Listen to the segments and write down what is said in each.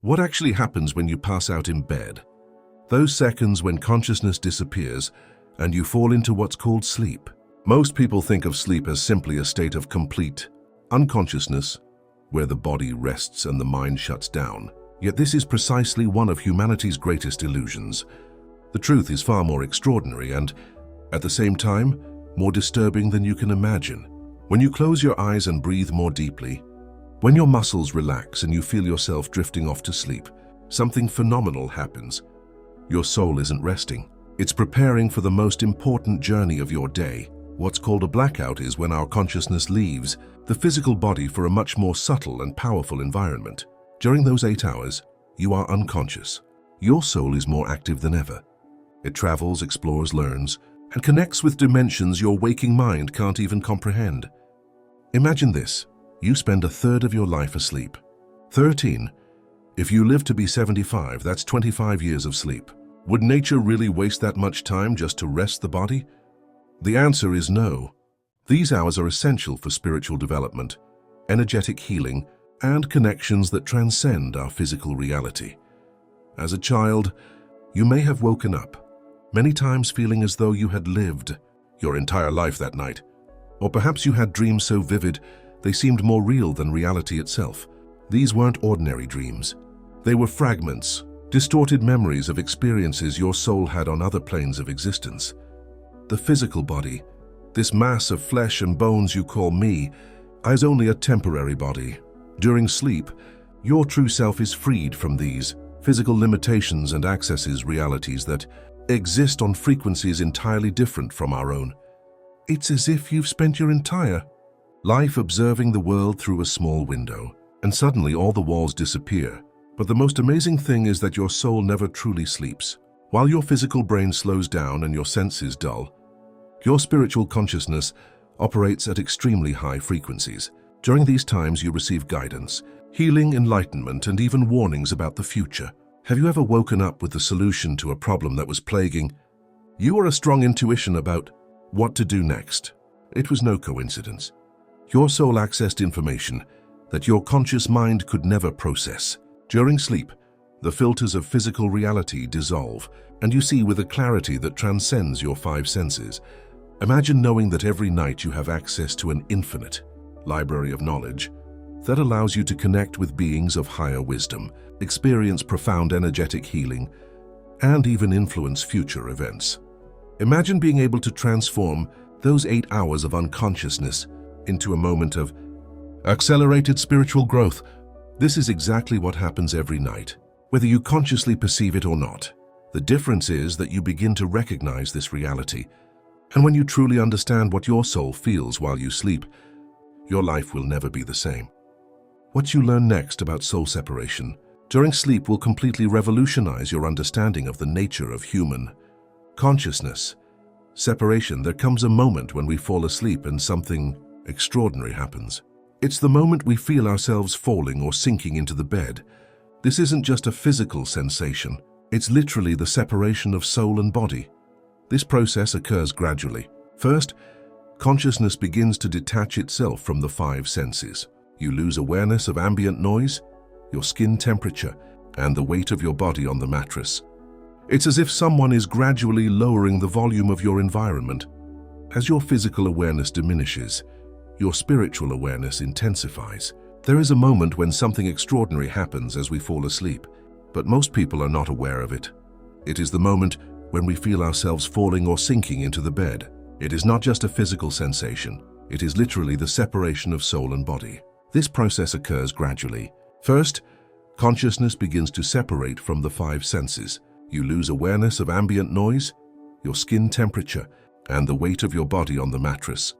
What actually happens when you pass out in bed? Those seconds when consciousness disappears and you fall into what's called sleep. Most people think of sleep as simply a state of complete unconsciousness, where the body rests and the mind shuts down. Yet this is precisely one of humanity's greatest illusions. The truth is far more extraordinary and, at the same time, more disturbing than you can imagine. When you close your eyes and breathe more deeply, when your muscles relax and you feel yourself drifting off to sleep, something phenomenal happens. Your soul isn't resting. It's preparing for the most important journey of your day. What's called a blackout is when our consciousness leaves the physical body for a much more subtle and powerful environment. During those 8 hours, you are unconscious. Your soul is more active than ever. It travels, explores, learns, and connects with dimensions your waking mind can't even comprehend. Imagine this. You spend a third of your life asleep. 13. If you live to be 75, that's 25 years of sleep. Would nature really waste that much time just to rest the body? The answer is no. These hours are essential for spiritual development, energetic healing, and connections that transcend our physical reality. As a child, you may have woken up, many times feeling as though you had lived your entire life that night. Or perhaps you had dreams so vivid they seemed more real than reality itself. These weren't ordinary dreams. They were fragments, distorted memories of experiences your soul had on other planes of existence. The physical body, this mass of flesh and bones you call me, is only a temporary body. During sleep, your true self is freed from these physical limitations and accesses realities that exist on frequencies entirely different from our own. It's as if you've spent your entire life observing the world through a small window, and suddenly all the walls disappear. But the most amazing thing is that your soul never truly sleeps. While your physical brain slows down and your senses dull, your spiritual consciousness operates at extremely high frequencies. During these times, you receive guidance, healing, enlightenment, and even warnings about the future. Have you ever woken up with the solution to a problem that was plaguing you, or a strong intuition about what to do next? It was no coincidence. Your soul accessed information that your conscious mind could never process. During sleep, the filters of physical reality dissolve, and you see with a clarity that transcends your 5 senses. Imagine knowing that every night you have access to an infinite library of knowledge that allows you to connect with beings of higher wisdom, experience profound energetic healing, and even influence future events. Imagine being able to transform those 8 hours of unconsciousness into a moment of accelerated spiritual growth. This is exactly what happens every night, whether you consciously perceive it or not. The difference is that you begin to recognize this reality, and when you truly understand what your soul feels while you sleep, your life will never be the same. What you learn next about soul separation during sleep will completely revolutionize your understanding of the nature of human consciousness. Separation. There comes a moment when we fall asleep and something extraordinary happens. It's the moment we feel ourselves falling or sinking into the bed. This isn't just a physical sensation. It's literally the separation of soul and body. This process occurs gradually. First, consciousness begins to detach itself from the 5 senses. You lose awareness of ambient noise, your skin temperature, and the weight of your body on the mattress. It's as if someone is gradually lowering the volume of your environment. As your physical awareness diminishes, your spiritual awareness intensifies. There is a moment when something extraordinary happens as we fall asleep, but most people are not aware of it. It is the moment when we feel ourselves falling or sinking into the bed. It is not just a physical sensation. It is literally the separation of soul and body. This process occurs gradually. First, consciousness begins to separate from the 5 senses. You lose awareness of ambient noise, your skin temperature, and the weight of your body on the mattress.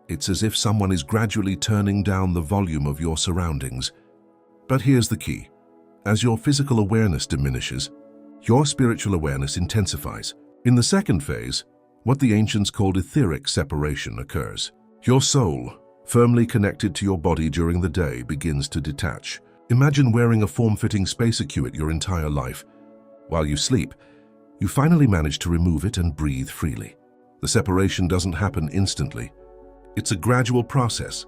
It's as if someone is gradually turning down the volume of your surroundings. But here's the key. As your physical awareness diminishes, your spiritual awareness intensifies. In the second phase, what the ancients called etheric separation occurs. Your soul, firmly connected to your body during the day, begins to detach. Imagine wearing a form-fitting spacesuit your entire life. While you sleep, you finally manage to remove it and breathe freely. The separation doesn't happen instantly. It's a gradual process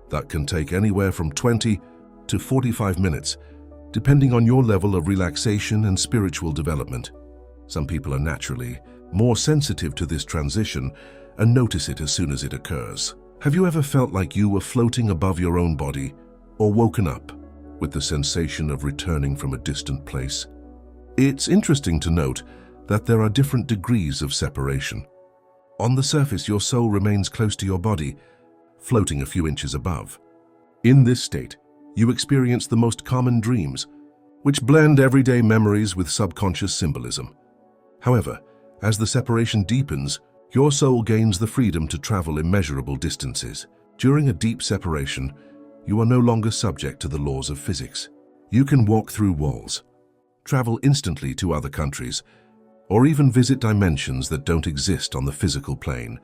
that can take anywhere from 20 to 45 minutes, depending on your level of relaxation and spiritual development. Some people are naturally more sensitive to this transition and notice it as soon as it occurs. Have you ever felt like you were floating above your own body or woken up with the sensation of returning from a distant place? It's interesting to note that there are different degrees of separation. On the surface, your soul remains close to your body, floating a few inches above. In this state, you experience the most common dreams, which blend everyday memories with subconscious symbolism. However, as the separation deepens, your soul gains the freedom to travel immeasurable distances. During a deep separation, you are no longer subject to the laws of physics. You can walk through walls, travel instantly to other countries, or even visit dimensions that don't exist on the physical plane.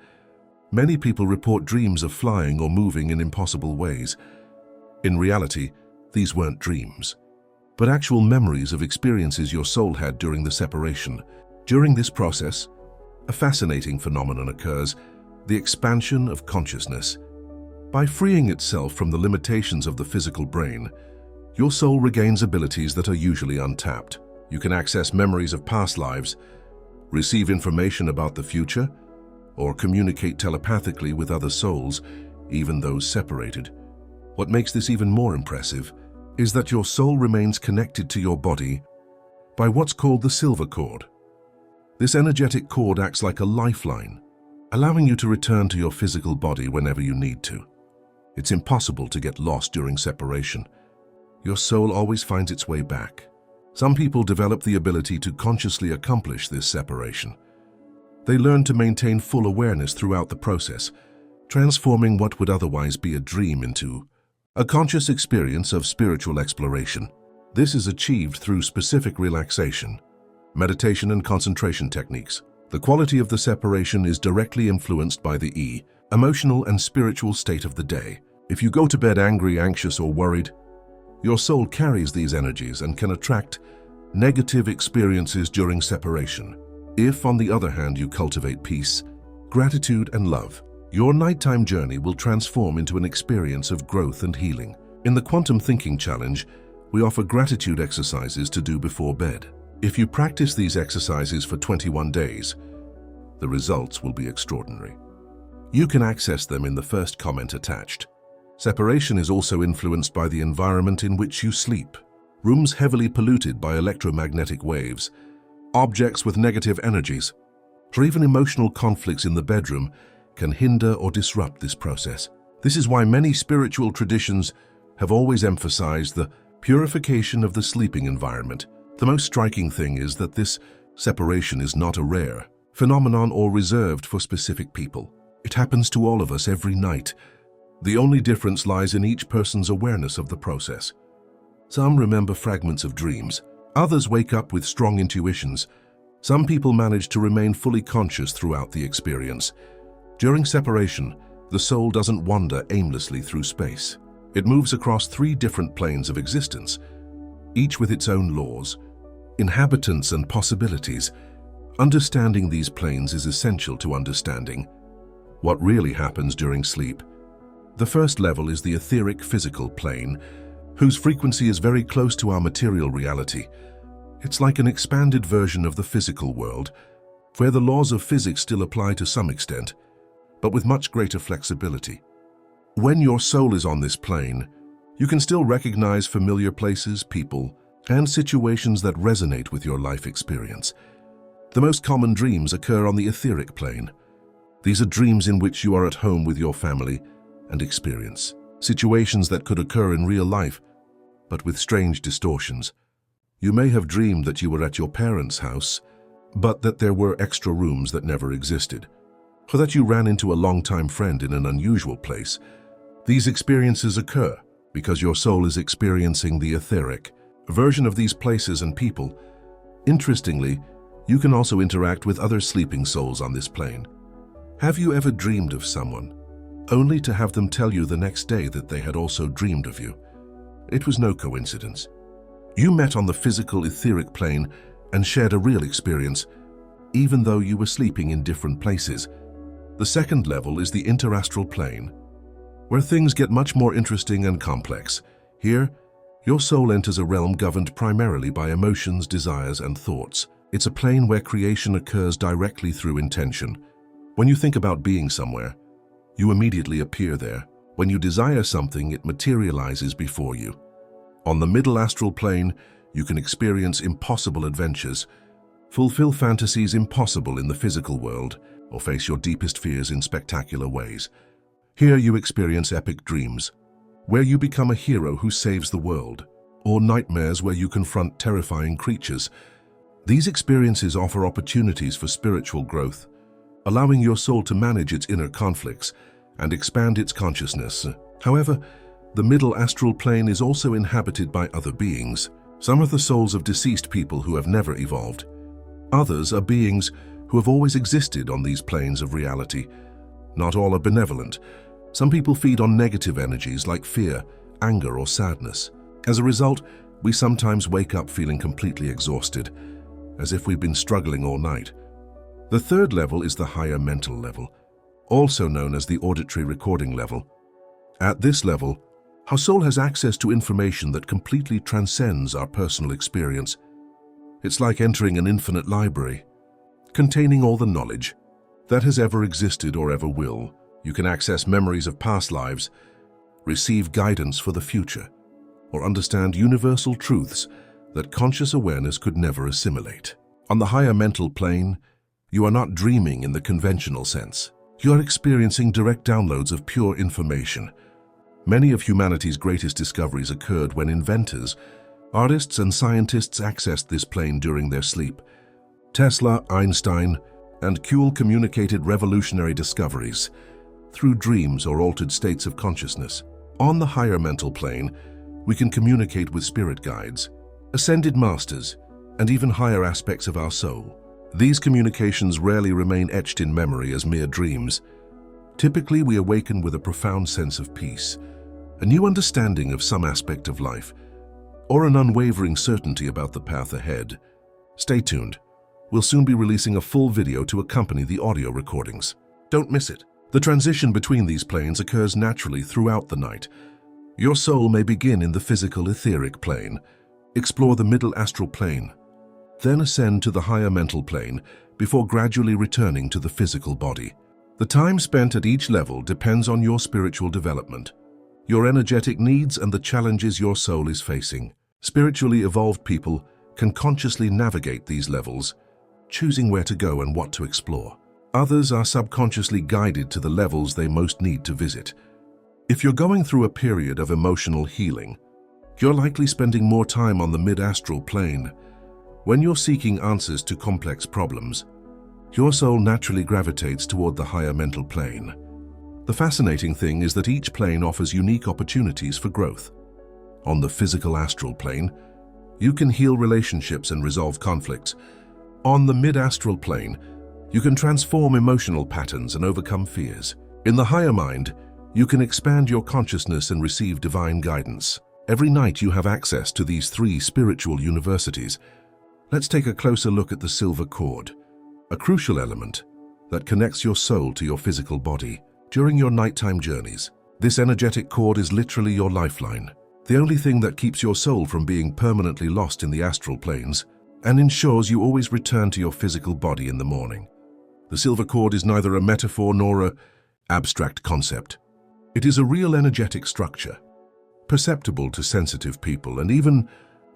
Many people report dreams of flying or moving in impossible ways. In reality, these weren't dreams, but actual memories of experiences your soul had during the separation. During this process, a fascinating phenomenon occurs: the expansion of consciousness. By freeing itself from the limitations of the physical brain, your soul regains abilities that are usually untapped. You can access memories of past lives, receive information about the future, or communicate telepathically with other souls, even those separated. What makes this even more impressive is that your soul remains connected to your body by what's called the silver cord. This energetic cord acts like a lifeline, allowing you to return to your physical body whenever you need to. It's impossible to get lost during separation. Your soul always finds its way back. Some people develop the ability to consciously accomplish this separation. They learn to maintain full awareness throughout the process, transforming what would otherwise be a dream into a conscious experience of spiritual exploration. This is achieved through specific relaxation, meditation, and concentration techniques. The quality of the separation is directly influenced by the emotional and spiritual state of the day. If you go to bed angry, anxious, or worried, your soul carries these energies and can attract negative experiences during separation. If, on the other hand, you cultivate peace, gratitude, and love, your nighttime journey will transform into an experience of growth and healing. In the Quantum Thinking Challenge, we offer gratitude exercises to do before bed. If you practice these exercises for 21 days, the results will be extraordinary. You can access them in the first comment attached. Separation is also influenced by the environment in which you sleep. Rooms heavily polluted by electromagnetic waves, objects with negative energies, or even emotional conflicts in the bedroom can hinder or disrupt this process. This is why many spiritual traditions have always emphasized the purification of the sleeping environment. The most striking thing is that this separation is not a rare phenomenon or reserved for specific people. It happens to all of us every night. The only difference lies in each person's awareness of the process. Some remember fragments of dreams. Others wake up with strong intuitions. Some people manage to remain fully conscious throughout the experience. During separation, the soul doesn't wander aimlessly through space. It moves across 3 different planes of existence, each with its own laws, inhabitants, and possibilities. Understanding these planes is essential to understanding what really happens during sleep. The first level is the etheric physical plane, whose frequency is very close to our material reality. It's like an expanded version of the physical world, where the laws of physics still apply to some extent, but with much greater flexibility. When your soul is on this plane, you can still recognize familiar places, people, and situations that resonate with your life experience. The most common dreams occur on the etheric plane. These are dreams in which you are at home with your family and experience situations that could occur in real life, but with strange distortions. You may have dreamed that you were at your parents' house, but that there were extra rooms that never existed, or that you ran into a longtime friend in an unusual place. These experiences occur because your soul is experiencing the etheric version of these places and people. Interestingly, you can also interact with other sleeping souls on this plane. Have you ever dreamed of someone, only to have them tell you the next day that they had also dreamed of you? It was no coincidence. You met on the physical etheric plane and shared a real experience, even though you were sleeping in different places. The second level is the interastral plane, where things get much more interesting and complex. Here, Your soul enters a realm governed primarily by emotions, desires, and thoughts. It's a plane where creation occurs directly through intention. When you think about being somewhere, you immediately appear there. When you desire something, it materializes before you. On the middle astral plane, you can experience impossible adventures, fulfill fantasies impossible in the physical world, or face your deepest fears in spectacular ways. Here you experience epic dreams, where you become a hero who saves the world, or nightmares where you confront terrifying creatures. These experiences offer opportunities for spiritual growth, allowing your soul to manage its inner conflicts and expand its consciousness. However, the middle astral plane is also inhabited by other beings. Some are the souls of deceased people who have never evolved. Others are beings who have always existed on these planes of reality. Not all are benevolent. Some people feed on negative energies like fear, anger, or sadness. As a result, we sometimes wake up feeling completely exhausted, as if we've been struggling all night. The third level is the higher mental level, also known as the auditory recording level. At this level, our soul has access to information that completely transcends our personal experience. It's like entering an infinite library, containing all the knowledge that has ever existed or ever will. You can access memories of past lives, receive guidance for the future, or understand universal truths that conscious awareness could never assimilate. On the higher mental plane, you are not dreaming in the conventional sense. You are experiencing direct downloads of pure information. Many of humanity's greatest discoveries occurred when inventors, artists, and scientists accessed this plane during their sleep. Tesla, Einstein, and Kuhl communicated revolutionary discoveries through dreams or altered states of consciousness. On the higher mental plane, we can communicate with spirit guides, ascended masters, and even higher aspects of our soul. These communications rarely remain etched in memory as mere dreams. Typically, we awaken with a profound sense of peace, a new understanding of some aspect of life, or an unwavering certainty about the path ahead. Stay tuned. We'll soon be releasing a full video to accompany the audio recordings. Don't miss it. The transition between these planes occurs naturally throughout the night. Your soul may begin in the physical etheric plane, explore the middle astral plane, then ascend to the higher mental plane before gradually returning to the physical body. The time spent at each level depends on your spiritual development, your energetic needs, and the challenges your soul is facing. Spiritually evolved people can consciously navigate these levels, choosing where to go and what to explore. Others are subconsciously guided to the levels they most need to visit. If you're going through a period of emotional healing, you're likely spending more time on the mid-astral plane. When you're seeking answers to complex problems, your soul naturally gravitates toward the higher mental plane. The fascinating thing is that each plane offers unique opportunities for growth. On the physical astral plane, you can heal relationships and resolve conflicts. On the mid-astral plane, you can transform emotional patterns and overcome fears. In the higher mind, you can expand your consciousness and receive divine guidance. Every night you have access to these three spiritual universities. Let's take a closer look at the silver cord, a crucial element that connects your soul to your physical body. During your nighttime journeys, this energetic cord is literally your lifeline, the only thing that keeps your soul from being permanently lost in the astral planes and ensures you always return to your physical body in the morning. The silver cord is neither a metaphor nor an abstract concept. It is a real energetic structure, perceptible to sensitive people and even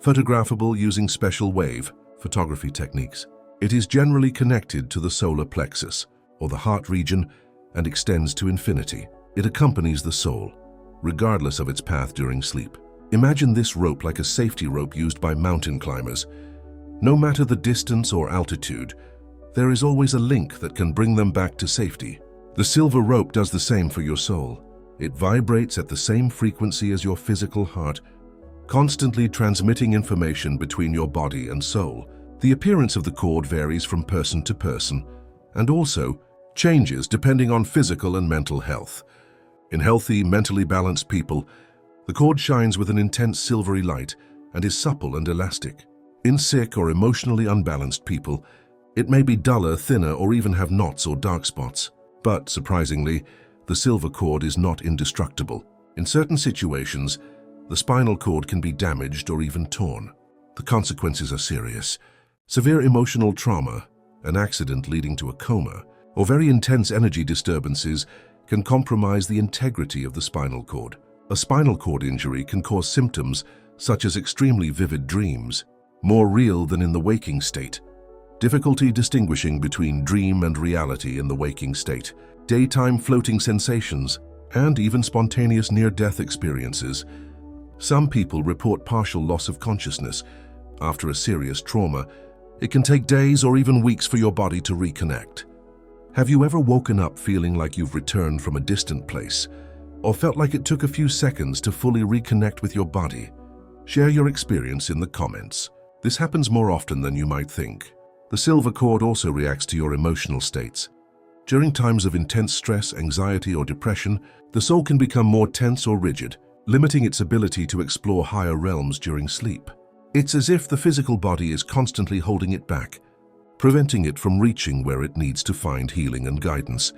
photographable using special wave photography techniques. It is generally connected to the solar plexus, or the heart region, and extends to infinity. It accompanies the soul, regardless of its path during sleep. Imagine this rope like a safety rope used by mountain climbers. No matter the distance or altitude, there is always a link that can bring them back to safety. The silver rope does the same for your soul. It vibrates at the same frequency as your physical heart, constantly transmitting information between your body and soul. The appearance of the cord varies from person to person and also changes depending on physical and mental health. In healthy, mentally balanced people, the cord shines with an intense silvery light and is supple and elastic. In sick or emotionally unbalanced people, it may be duller, thinner, or even have knots or dark spots. But, surprisingly, the silver cord is not indestructible. In certain situations, The spinal cord can be damaged or even torn. The consequences are serious. Severe emotional trauma, an accident leading to a coma, or very intense energy disturbances can compromise the integrity of the spinal cord. A spinal cord injury can cause symptoms such as extremely vivid dreams, more real than in the waking state, difficulty distinguishing between dream and reality in the waking state, daytime floating sensations, and even spontaneous near-death experiences. Some people report partial loss of consciousness. After a serious trauma, it can take days or even weeks for your body to reconnect. Have you ever woken up feeling like you've returned from a distant place, or felt like it took a few seconds to fully reconnect with your body? Share your experience in the comments. This happens more often than you might think. The silver cord also reacts to your emotional states. During times of intense stress, anxiety, or depression, the soul can become more tense or rigid, limiting its ability to explore higher realms during sleep. It's as if the physical body is constantly holding it back, preventing it from reaching where it needs to find healing and guidance.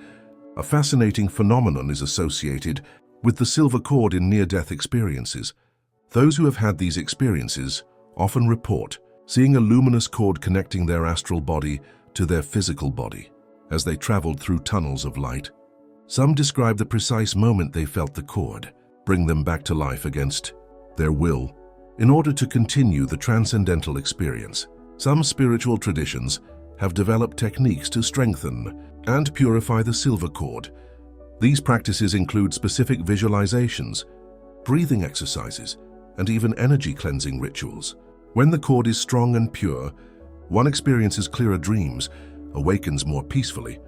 A fascinating phenomenon is associated with the silver cord in near-death experiences. Those who have had these experiences often report seeing a luminous cord connecting their astral body to their physical body as they traveled through tunnels of light. Some describe the precise moment they felt the cord bring them back to life against their will in order to continue the transcendental experience. Some spiritual traditions have developed techniques to strengthen and purify the silver cord. These practices include specific visualizations, breathing exercises, and even energy cleansing rituals. When the cord is strong and pure, one experiences clearer dreams, awakens more peacefully,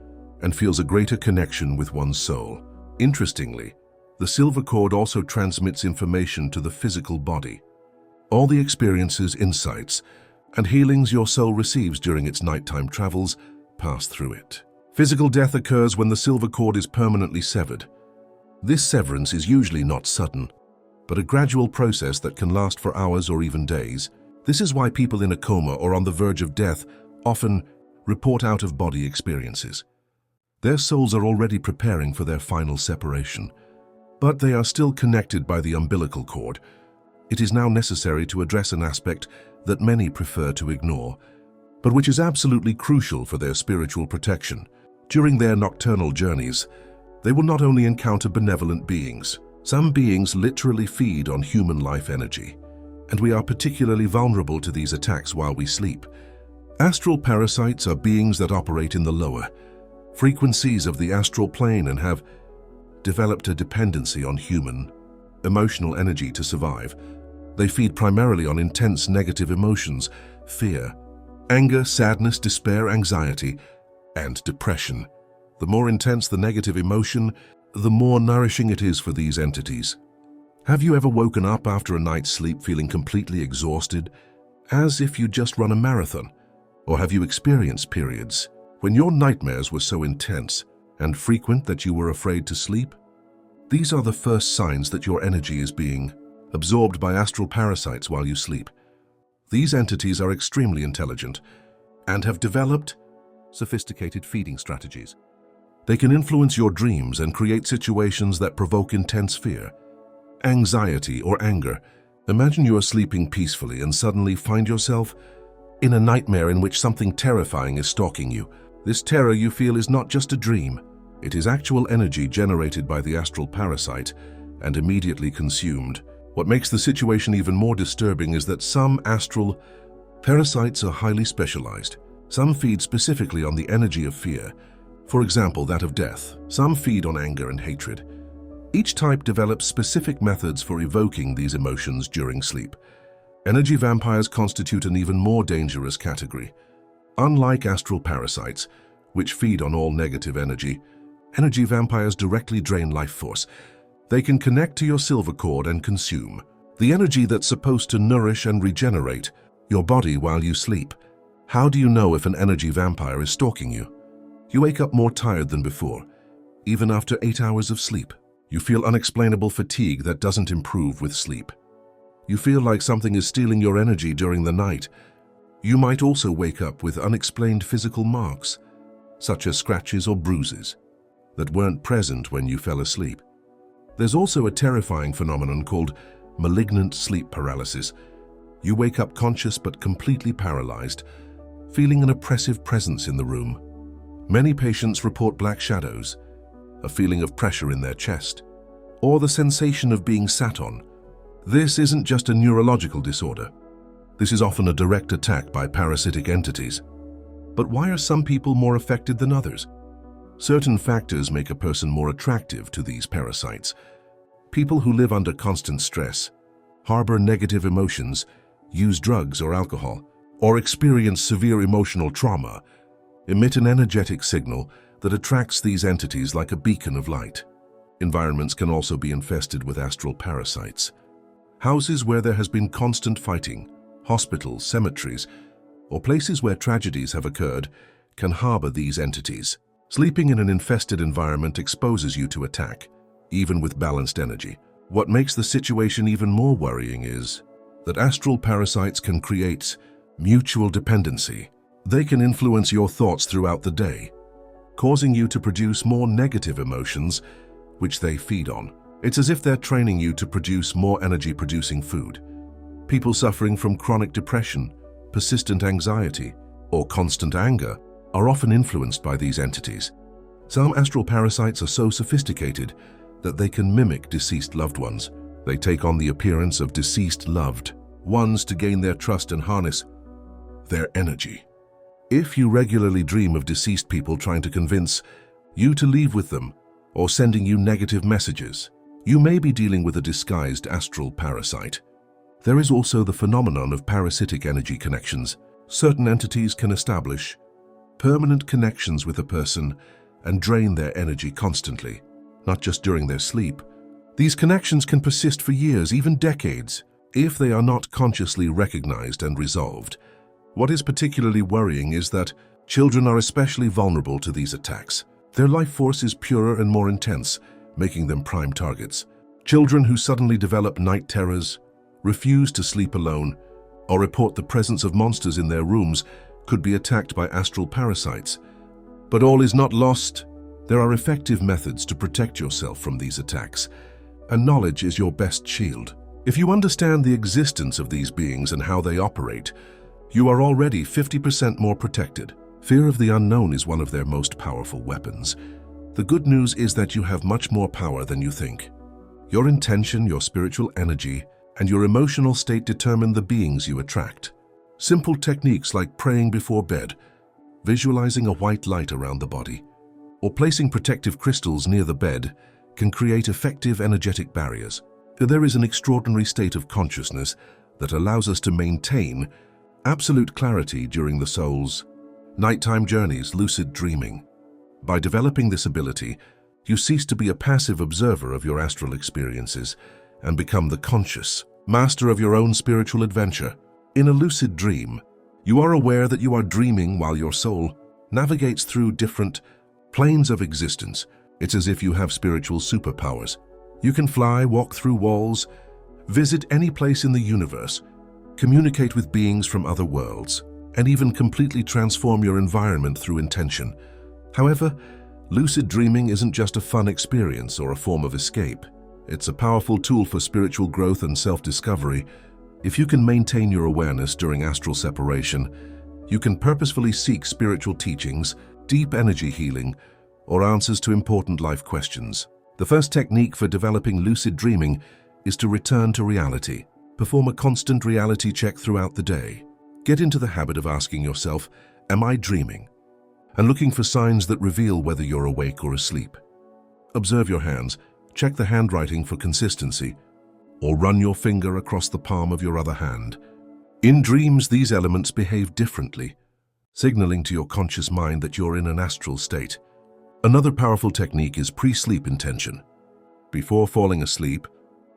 and feels a greater connection with one's soul. Interestingly, the silver cord also transmits information to the physical body. All the experiences, insights, and healings your soul receives during its nighttime travels pass through it. Physical death occurs when the silver cord is permanently severed. This severance is usually not sudden, but a gradual process that can last for hours or even days. This is why people in a coma or on the verge of death often report out-of-body experiences. Their souls are already preparing for their final separation, but they are still connected by the umbilical cord. It is now necessary to address an aspect that many prefer to ignore, but which is absolutely crucial for their spiritual protection. During their nocturnal journeys, they will not only encounter benevolent beings. Some beings literally feed on human life energy, and we are particularly vulnerable to these attacks while we sleep. Astral parasites are beings that operate in the lower frequencies of the astral plane and have developed a dependency on human emotional energy to survive. They feed primarily on intense negative emotions, fear, anger, sadness, despair, anxiety, and depression. The more intense the negative emotion, the more nourishing it is for these entities. Have you ever woken up after a night's sleep feeling completely exhausted, as if you'd just run a marathon? Or have you experienced periods when your nightmares were so intense and frequent that you were afraid to sleep? These are the first signs that your energy is being absorbed by astral parasites while you sleep. These entities are extremely intelligent and have developed sophisticated feeding strategies. They can influence your dreams and create situations that provoke intense fear, anxiety, or anger. Imagine you are sleeping peacefully and suddenly find yourself in a nightmare in which something terrifying is stalking you. This terror you feel is not just a dream. It is actual energy generated by the astral parasite and immediately consumed. What makes the situation even more disturbing is that some astral parasites are highly specialized. Some feed specifically on the energy of fear, for example, that of death. Some feed on anger and hatred. Each type develops specific methods for evoking these emotions during sleep. Energy vampires constitute an even more dangerous category. Unlike astral parasites, which feed on all negative energy vampires directly drain life force. They can connect to your silver cord and consume the energy that's supposed to nourish and regenerate your body while you sleep. How do you know if an energy vampire is stalking you? You wake up more tired than before, even after 8 hours of sleep. You feel unexplainable fatigue that doesn't improve with sleep. You feel like something is stealing your energy during the night. You might also wake up with unexplained physical marks, such as scratches or bruises, that weren't present when you fell asleep. There's also a terrifying phenomenon called malignant sleep paralysis. You wake up conscious but completely paralyzed, feeling an oppressive presence in the room. Many patients report black shadows, a feeling of pressure in their chest, or the sensation of being sat on. This isn't just a neurological disorder. This is often a direct attack by parasitic entities. But why are some people more affected than others? Certain factors make a person more attractive to these parasites. People who live under constant stress, harbor negative emotions, use drugs or alcohol, or experience severe emotional trauma, emit an energetic signal that attracts these entities like a beacon of light. Environments can also be infested with astral parasites. Houses where there has been constant fighting, hospitals, cemeteries, or places where tragedies have occurred can harbor these entities. Sleeping in an infested environment exposes you to attack, even with balanced energy. What makes the situation even more worrying is that astral parasites can create mutual dependency. They can influence your thoughts throughout the day, causing you to produce more negative emotions, which they feed on. It's as if they're training you to produce more energy-producing food. People suffering from chronic depression, persistent anxiety, or constant anger are often influenced by these entities. Some astral parasites are so sophisticated that they can mimic deceased loved ones. They take on the appearance of deceased loved ones to gain their trust and harness their energy. If you regularly dream of deceased people trying to convince you to leave with them or sending you negative messages, you may be dealing with a disguised astral parasite. There is also the phenomenon of parasitic energy connections. Certain entities can establish permanent connections with a person and drain their energy constantly, not just during their sleep. These connections can persist for years, even decades, if they are not consciously recognized and resolved. What is particularly worrying is that children are especially vulnerable to these attacks. Their life force is purer and more intense, making them prime targets. Children who suddenly develop night terrors, refuse to sleep alone, or report the presence of monsters in their rooms could be attacked by astral parasites. But all is not lost. There are effective methods to protect yourself from these attacks, and knowledge is your best shield. If you understand the existence of these beings and how they operate, you are already 50% more protected. Fear of the unknown is one of their most powerful weapons. The good news is that you have much more power than you think. Your intention, your spiritual energy, and your emotional state determine the beings you attract. Simple techniques like praying before bed, visualizing a white light around the body, or placing protective crystals near the bed can create effective energetic barriers. There is an extraordinary state of consciousness that allows us to maintain absolute clarity during the soul's nighttime journeys, lucid dreaming. By developing this ability, you cease to be a passive observer of your astral experiences and become the conscious master of your own spiritual adventure. In a lucid dream, you are aware that you are dreaming while your soul navigates through different planes of existence. It's as if you have spiritual superpowers. You can fly, walk through walls, visit any place in the universe, communicate with beings from other worlds, and even completely transform your environment through intention. However, lucid dreaming isn't just a fun experience or a form of escape. It's a powerful tool for spiritual growth and self-discovery. If you can maintain your awareness during astral separation, you can purposefully seek spiritual teachings, deep energy healing, or answers to important life questions. The first technique for developing lucid dreaming is to return to reality. Perform a constant reality check throughout the day. Get into the habit of asking yourself, "Am I dreaming?" and looking for signs that reveal whether you're awake or asleep. Observe your hands, check the handwriting for consistency, or run your finger across the palm of your other hand. In dreams, these elements behave differently, signaling to your conscious mind that you're in an astral state. Another powerful technique is pre-sleep intention. Before falling asleep,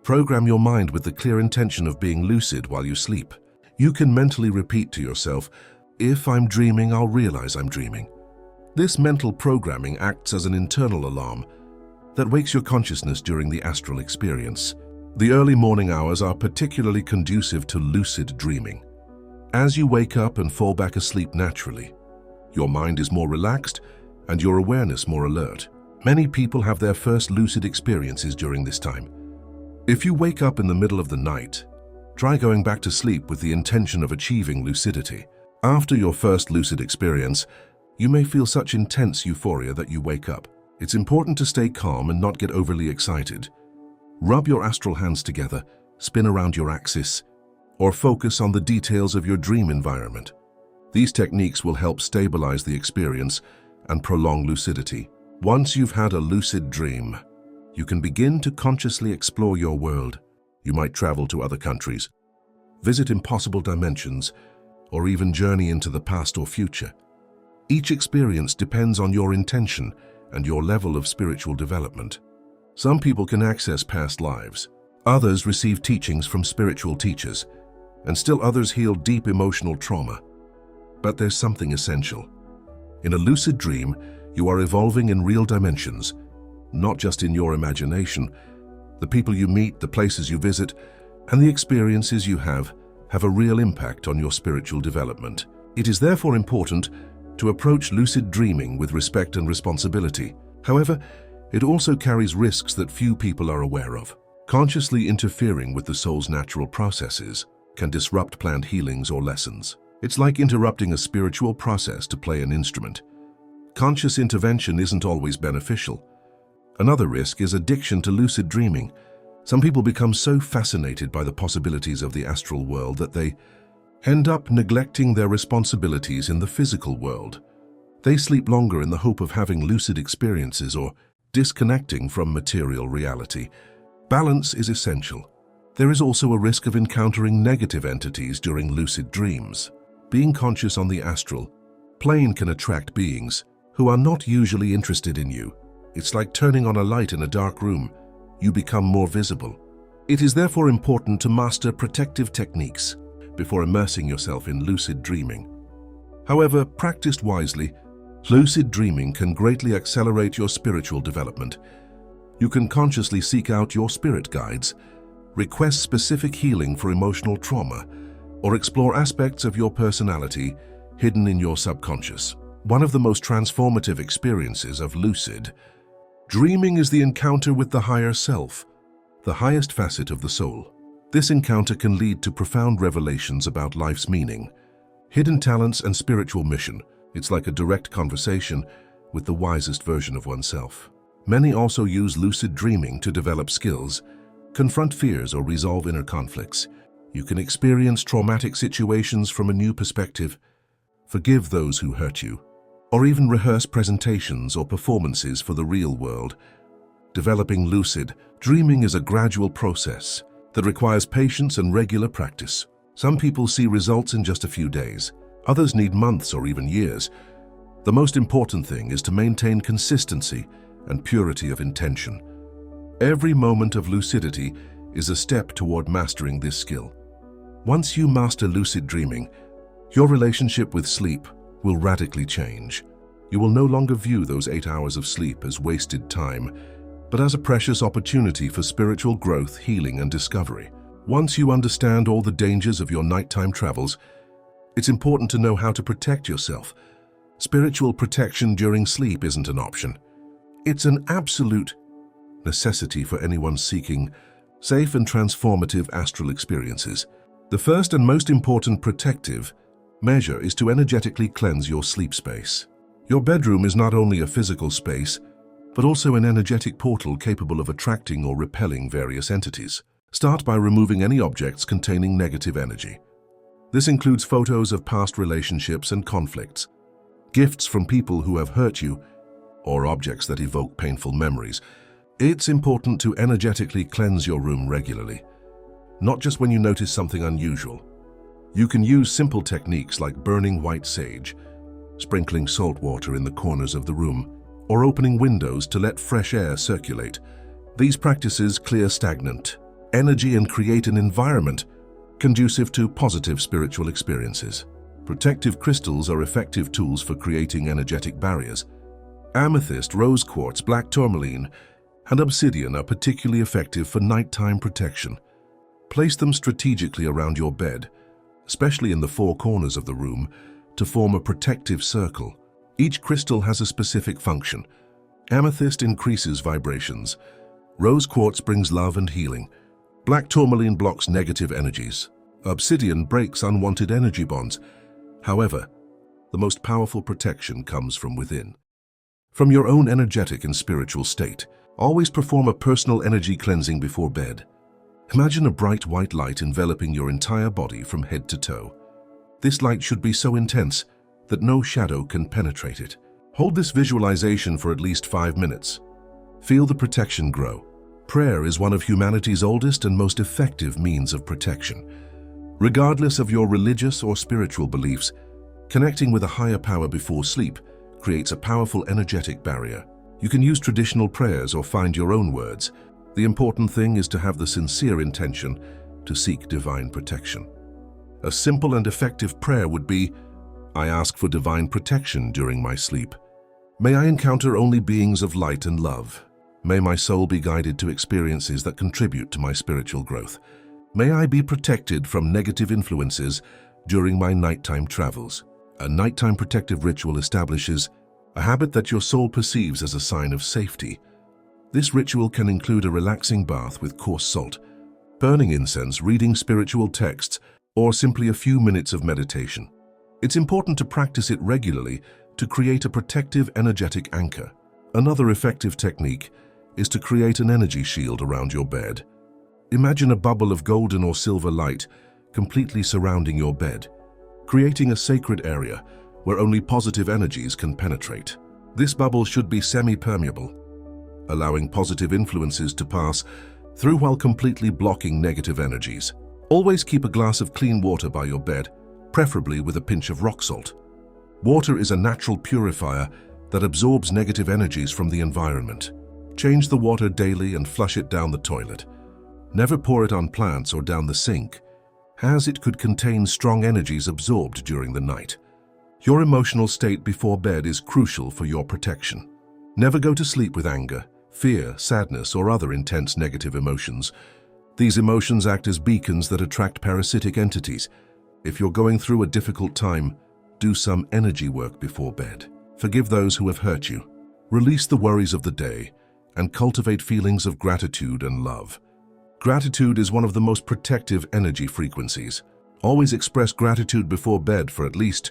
program your mind with the clear intention of being lucid while you sleep. You can mentally repeat to yourself, "If I'm dreaming, I'll realize I'm dreaming." This mental programming acts as an internal alarm that wakes your consciousness during the astral experience. The early morning hours are particularly conducive to lucid dreaming. As you wake up and fall back asleep naturally, your mind is more relaxed and your awareness more alert. Many people have their first lucid experiences during this time. If you wake up in the middle of the night, try going back to sleep with the intention of achieving lucidity. After your first lucid experience, you may feel such intense euphoria that you wake up. It's important to stay calm and not get overly excited. Rub your astral hands together, spin around your axis, or focus on the details of your dream environment. These techniques will help stabilize the experience and prolong lucidity. Once you've had a lucid dream, you can begin to consciously explore your world. You might travel to other countries, visit impossible dimensions, or even journey into the past or future. Each experience depends on your intention and your level of spiritual development. Some people can access past lives. Others receive teachings from spiritual teachers, and still others heal deep emotional trauma. But there's something essential. In a lucid dream, you are evolving in real dimensions, not just in your imagination. The people you meet, the places you visit, and the experiences you have a real impact on your spiritual development. It is therefore important to approach lucid dreaming with respect and responsibility. However, it also carries risks that few people are aware of. Consciously interfering with the soul's natural processes can disrupt planned healings or lessons. It's like interrupting a spiritual process to play an instrument. Conscious intervention isn't always beneficial. Another risk is addiction to lucid dreaming. Some people become so fascinated by the possibilities of the astral world that they end up neglecting their responsibilities in the physical world. They sleep longer in the hope of having lucid experiences or disconnecting from material reality. Balance is essential. There is also a risk of encountering negative entities during lucid dreams. Being conscious on the astral plane can attract beings who are not usually interested in you. It's like turning on a light in a dark room. You become more visible. It is therefore important to master protective techniques before immersing yourself in lucid dreaming. However, practiced wisely, lucid dreaming can greatly accelerate your spiritual development. You can consciously seek out your spirit guides, request specific healing for emotional trauma, or explore aspects of your personality hidden in your subconscious. One of the most transformative experiences of lucid dreaming is the encounter with the higher self, the highest facet of the soul. This encounter can lead to profound revelations about life's meaning, hidden talents, and spiritual mission. It's like a direct conversation with the wisest version of oneself. Many also use lucid dreaming to develop skills, confront fears, or resolve inner conflicts. You can experience traumatic situations from a new perspective, forgive those who hurt you, or even rehearse presentations or performances for the real world. Developing lucid dreaming is a gradual process that requires patience and regular practice. Some people see results in just a few days. Others need months or even years. The most important thing is to maintain consistency and purity of intention. Every moment of lucidity is a step toward mastering this skill. Once you master lucid dreaming, your relationship with sleep will radically change. You will no longer view those 8 hours of sleep as wasted time, but as a precious opportunity for spiritual growth, healing, and discovery. Once you understand all the dangers of your nighttime travels, it's important to know how to protect yourself. Spiritual protection during sleep isn't an option. It's an absolute necessity for anyone seeking safe and transformative astral experiences. The first and most important protective measure is to energetically cleanse your sleep space. Your bedroom is not only a physical space, but also an energetic portal capable of attracting or repelling various entities. Start by removing any objects containing negative energy. This includes photos of past relationships and conflicts, gifts from people who have hurt you, or objects that evoke painful memories. It's important to energetically cleanse your room regularly, not just when you notice something unusual. You can use simple techniques like burning white sage, sprinkling salt water in the corners of the room, or opening windows to let fresh air circulate. These practices clear stagnant energy and create an environment conducive to positive spiritual experiences. Protective crystals are effective tools for creating energetic barriers. Amethyst, rose quartz, black tourmaline, and obsidian are particularly effective for nighttime protection. Place them strategically around your bed, especially in the 4 corners of the room, to form a protective circle. Each crystal has a specific function. Amethyst increases vibrations. Rose quartz brings love and healing, Black tourmaline blocks negative energies. Obsidian breaks unwanted energy bonds. However, the most powerful protection comes from within. From your own energetic and spiritual state, always perform a personal energy cleansing before bed. Imagine a bright white light enveloping your entire body from head to toe. This light should be so intense that no shadow can penetrate it. Hold this visualization for at least 5 minutes. Feel the protection grow. Prayer is one of humanity's oldest and most effective means of protection. Regardless of your religious or spiritual beliefs, connecting with a higher power before sleep creates a powerful energetic barrier. You can use traditional prayers or find your own words. The important thing is to have the sincere intention to seek divine protection. A simple and effective prayer would be, I ask for divine protection during my sleep. May I encounter only beings of light and love. May my soul be guided to experiences that contribute to my spiritual growth. May I be protected from negative influences during my nighttime travels. A nighttime protective ritual establishes a habit that your soul perceives as a sign of safety. This ritual can include a relaxing bath with coarse salt, burning incense, reading spiritual texts, or simply a few minutes of meditation. It's important to practice it regularly to create a protective, energetic anchor. Another effective technique is to create an energy shield around your bed. Imagine a bubble of golden or silver light completely surrounding your bed, creating a sacred area where only positive energies can penetrate. This bubble should be semi-permeable, allowing positive influences to pass through while completely blocking negative energies. Always keep a glass of clean water by your bed, preferably with a pinch of rock salt. Water is a natural purifier that absorbs negative energies from the environment. Change the water daily and flush it down the toilet. Never pour it on plants or down the sink, as it could contain strong energies absorbed during the night. Your emotional state before bed is crucial for your protection. Never go to sleep with anger, fear, sadness, or other intense negative emotions. These emotions act as beacons that attract parasitic entities. If you're going through a difficult time, do some energy work before bed. Forgive those who have hurt you. Release the worries of the day and cultivate feelings of gratitude and love. Gratitude is one of the most protective energy frequencies. Always express gratitude before bed for at least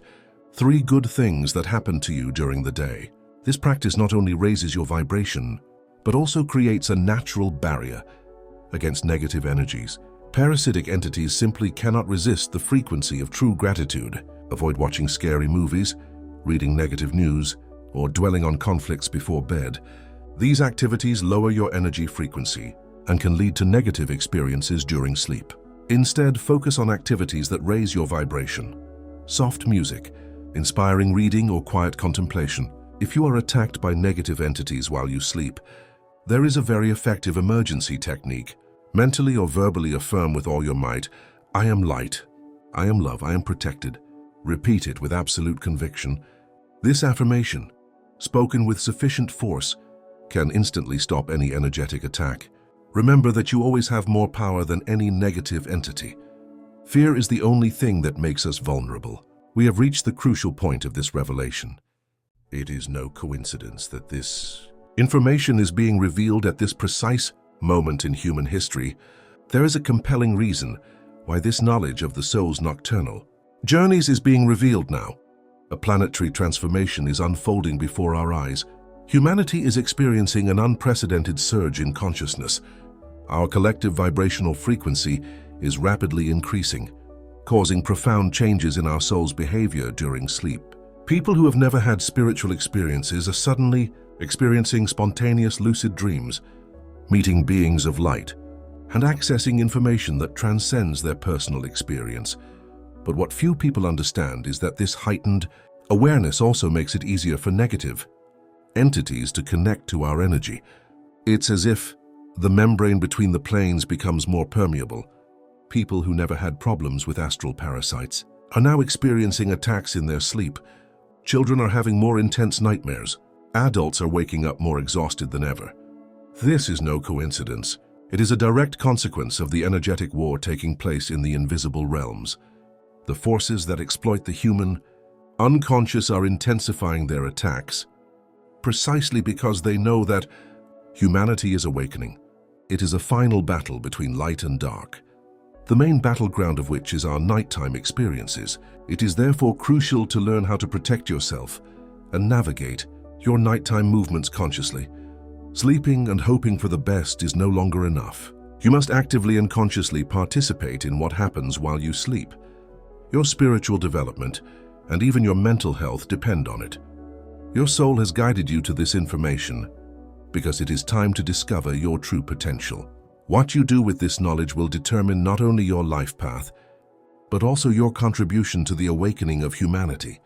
3 good things that happened to you during the day. This practice not only raises your vibration, but also creates a natural barrier against negative energies. Parasitic entities simply cannot resist the frequency of true gratitude. Avoid watching scary movies, reading negative news, or dwelling on conflicts before bed. These activities lower your energy frequency and can lead to negative experiences during sleep. Instead, focus on activities that raise your vibration. Soft music, inspiring reading, or quiet contemplation. If you are attacked by negative entities while you sleep, there is a very effective emergency technique. Mentally or verbally affirm with all your might, I am light, I am love, I am protected. Repeat it with absolute conviction. This affirmation, spoken with sufficient force, can instantly stop any energetic attack. Remember that you always have more power than any negative entity. Fear is the only thing that makes us vulnerable. We have reached the crucial point of this revelation. It is no coincidence that this information is being revealed at this precise moment in human history. There is a compelling reason why this knowledge of the soul's nocturnal journeys is being revealed now. A planetary transformation is unfolding before our eyes. Humanity is experiencing an unprecedented surge in consciousness. Our collective vibrational frequency is rapidly increasing, causing profound changes in our soul's behavior during sleep. People who have never had spiritual experiences are suddenly experiencing spontaneous lucid dreams, meeting beings of light, and accessing information that transcends their personal experience. But what few people understand is that this heightened awareness also makes it easier for negative entities to connect to our energy. It's as if the membrane between the planes becomes more permeable. People who never had problems with astral parasites are now experiencing attacks in their sleep. Children are having more intense nightmares. Adults are waking up more exhausted than ever. This is no coincidence. It is a direct consequence of the energetic war taking place in the invisible realms. The forces that exploit the human unconscious are intensifying their attacks, precisely because they know that humanity is awakening. It is a final battle between light and dark, the main battleground of which is our nighttime experiences. It is therefore crucial to learn how to protect yourself and navigate your nighttime movements consciously. Sleeping and hoping for the best is no longer enough. You must actively and consciously participate in what happens while you sleep. Your spiritual development and even your mental health depend on it. Your soul has guided you to this information because it is time to discover your true potential. What you do with this knowledge will determine not only your life path, but also your contribution to the awakening of humanity.